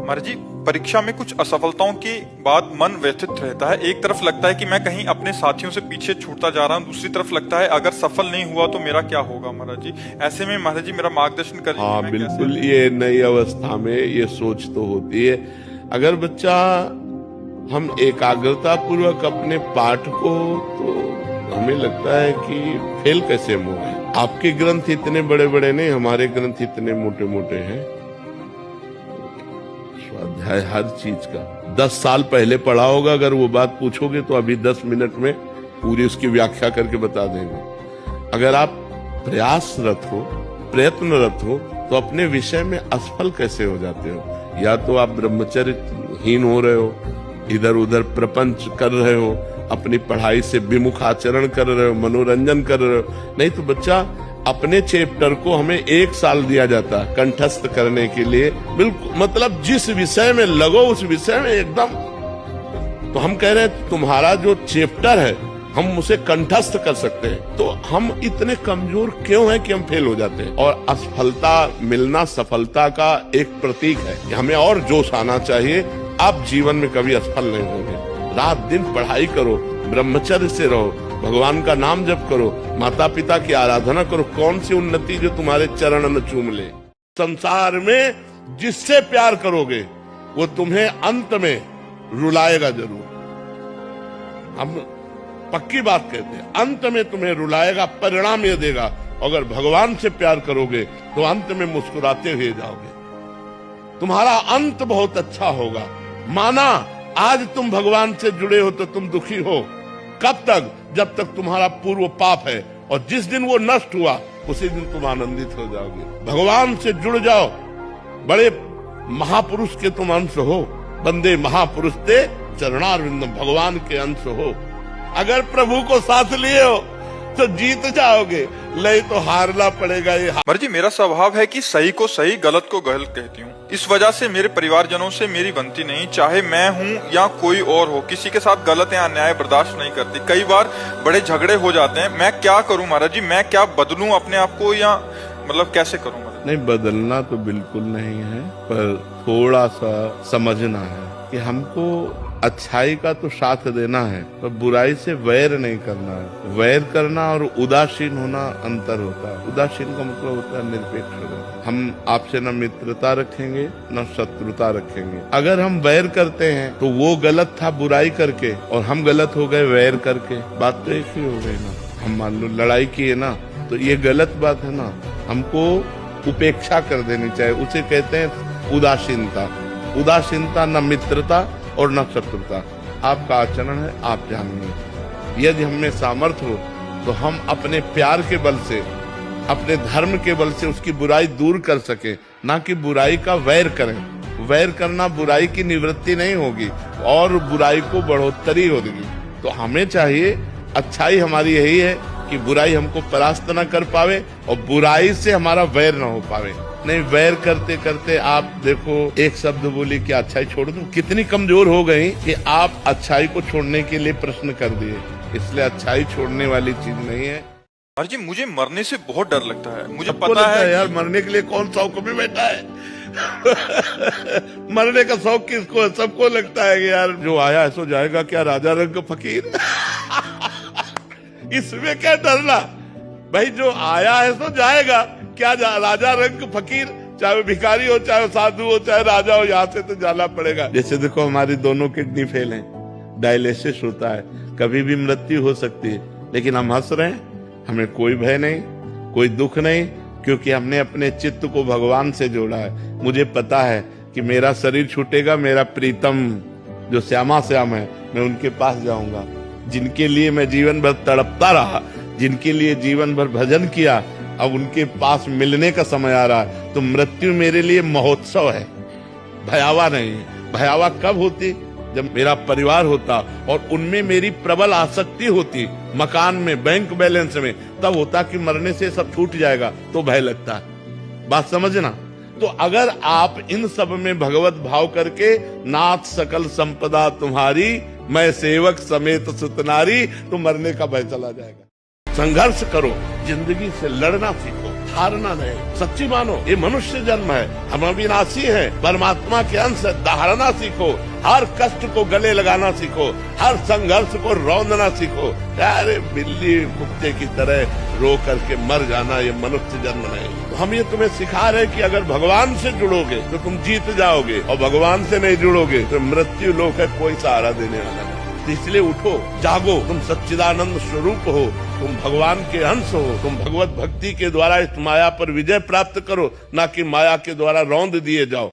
महाराज जी, परीक्षा में कुछ असफलताओं के बाद मन व्यथित रहता है। एक तरफ लगता है कि मैं कहीं अपने साथियों से पीछे छूटता जा रहा हूँ, दूसरी तरफ लगता है अगर सफल नहीं हुआ तो मेरा क्या होगा। महाराज जी, ऐसे में महाराज जी मेरा मार्गदर्शन करिए। हाँ बिल्कुल, ये नई अवस्था में ये सोच तो होती है। अगर बच्चा हम एकाग्रता पूर्वक अपने पाठ को, तो हमें लगता है कि फेल कैसे हम हो गए। आपके ग्रंथ इतने बड़े बड़े नहीं, हमारे ग्रंथ इतने मोटे मोटे हैं। स्वाध्याय हर चीज का 10 साल पहले पढ़ा होगा, अगर वो बात पूछोगे तो अभी 10 मिनट में पूरी उसकी व्याख्या करके बता देंगे। अगर आप प्रयासरत हो, प्रयत्नरत हो, तो अपने विषय में असफल कैसे हो जाते हो। या तो आप ब्रह्मचर्यहीन हो रहे हो, इधर उधर प्रपंच कर रहे हो, अपनी पढ़ाई से विमुख आचरण कर रहे हो, मनोरंजन कर रहे हो। नहीं तो बच्चा, अपने चैप्टर को हमें 1 साल दिया जाता है कंठस्थ करने के लिए। बिल्कुल, मतलब जिस विषय में लगो उस विषय में एकदम। तो हम कह रहे हैं तुम्हारा जो चैप्टर है हम उसे कंठस्थ कर सकते हैं, तो हम इतने कमजोर क्यों हैं कि हम फेल हो जाते हैं। और असफलता मिलना सफलता का एक प्रतीक है। हमें और जोश आना चाहिए। आप जीवन में कभी असफल नहीं होंगे। रात दिन पढ़ाई करो, ब्रह्मचर्य से रहो, भगवान का नाम जप करो, माता पिता की आराधना करो। कौन सी उन्नति जो तुम्हारे चरण न चूम ले। संसार में जिससे प्यार करोगे वो तुम्हें अंत में रुलाएगा जरूर। हम पक्की बात कहते हैं, अंत में तुम्हें रुलाएगा, परिणाम ये देगा। अगर भगवान से प्यार करोगे तो अंत में मुस्कुराते हुए जाओगे, तुम्हारा अंत बहुत अच्छा होगा। माना आज तुम भगवान से जुड़े हो तो तुम दुखी हो, कब तक? जब तक तुम्हारा पूर्व पाप है, और जिस दिन वो नष्ट हुआ उसी दिन तुम आनंदित हो जाओगे। भगवान से जुड़ जाओ, बड़े महापुरुष के तुम अंश हो। बंदे महापुरुष ते चरणारविंदम, भगवान के अंश हो। अगर प्रभु को साथ लिए हो तो जीत जाओगे, नहीं तो हारना पड़ेगा। ये महाराज जी, मेरा स्वभाव है कि सही को सही, गलत को गलत कहती हूँ। इस वजह से मेरे परिवारजनों से मेरी बनती नहीं, चाहे मैं हूँ या कोई और हो। किसी के साथ गलत या अन्याय बर्दाश्त नहीं करती। कई बार बड़े झगड़े हो जाते हैं। मैं क्या करूँ महाराज जी? मैं क्या बदलूं अपने आप को, या मतलब कैसे करूँ? नहीं, बदलना तो बिल्कुल नहीं है, पर थोड़ा सा समझना है कि हमको अच्छाई का तो साथ देना है, पर बुराई से वैर नहीं करना है। वैर करना और उदासीन होना अंतर होता है। उदासीन का मतलब होता है निरपेक्ष। हम आपसे न मित्रता रखेंगे न शत्रुता रखेंगे। अगर हम वैर करते हैं तो वो गलत था बुराई करके, और हम गलत हो गए वैर करके। बात तो एक ही हो गई ना। हम मान लो लड़ाई की है ना, तो ये गलत बात है ना। हमको उपेक्षा कर देनी चाहिए। उसे कहते हैं उदासीनता। उदासीनता न मित्रता और न शत्रुता। आपका आचरण है, आप जानिए। यदि हमें सामर्थ्य हो तो हम अपने प्यार के बल से, अपने धर्म के बल से उसकी बुराई दूर कर सके, ना कि बुराई का वैर करें। वैर करना बुराई की निवृत्ति नहीं होगी और बुराई को बढ़ोतरी होगी। तो हमें चाहिए, अच्छाई हमारी यही है कि बुराई हमको परास्त न कर पावे और बुराई से हमारा वैर न हो पावे। नहीं, वैर करते करते आप देखो, एक शब्द बोली कि अच्छाई छोड़ दूं, कितनी कमजोर हो गई कि आप अच्छाई को छोड़ने के लिए प्रश्न कर दिए। इसलिए अच्छाई छोड़ने वाली चीज नहीं है। महाराज जी, मुझे मरने से बहुत डर लगता है। मुझे पता है यार, मरने के लिए कौन शौक में बैठा है। मरने का शौक किसको है? सबको लगता है कि यार जो आया है सो जाएगा, क्या राजा रंग फकीर। इसमें क्या डरना भाई, जो आया है सो जाएगा। क्या राजा रंग फकीर, चाहे भिखारी हो, चाहे साधु हो, चाहे राजा हो, यहाँ से तो जाना पड़ेगा। जैसे देखो, हमारी दोनों किडनी फेल हैं, डायलिसिस होता है, कभी भी मृत्यु हो सकती है, लेकिन हम हंस रहे हैं। हमें कोई भय नहीं, कोई दुख नहीं, क्योंकि हमने अपने चित्त को भगवान से जोड़ा है। मुझे पता है कि मेरा शरीर छूटेगा, मेरा प्रीतम जो श्यामा श्याम है, मैं उनके पास जाऊंगा। जिनके लिए मैं जीवन भर तड़पता रहा, जिनके लिए जीवन भर भजन किया, अब उनके पास मिलने का समय आ रहा है। तो मृत्यु मेरे लिए महोत्सव है, भयावह नहीं है। भयावह कब होती? जब मेरा परिवार होता और उनमें मेरी प्रबल आसक्ति होती, मकान में, बैंक बैलेंस में, तब होता कि मरने से सब छूट जाएगा, तो भय लगता है। बात समझना। तो अगर आप इन सब में भगवत भाव करके, नाथ सकल संपदा तुम्हारी, मैं सेवक समेत सुतनारी, तो मरने का भय चला जाएगा। संघर्ष करो, जिंदगी से लड़ना सीखो। हारना नहीं, सच्ची मानो ये मनुष्य जन्म है, हम अविनाशी हैं, परमात्मा के अंश, धारणा सीखो, हर कष्ट को गले लगाना सीखो, हर संघर्ष को रौंदना सीखो। अरे बिल्ली कुत्ते की तरह रो करके मर जाना ये मनुष्य जन्म नहीं। तो हम ये तुम्हें सिखा रहे कि अगर भगवान से जुड़ोगे तो तुम जीत जाओगे, और भगवान से नहीं जुड़ोगे तो मृत्यु लोक है, कोई सहारा देने वाला नहीं। तो इसलिए उठो, जागो, तुम सच्चिदानंद स्वरूप हो, तुम भगवान के अंश हो, तुम भगवत भक्ति के द्वारा इस माया पर विजय प्राप्त करो, ना कि माया के द्वारा रौंद दिए जाओ।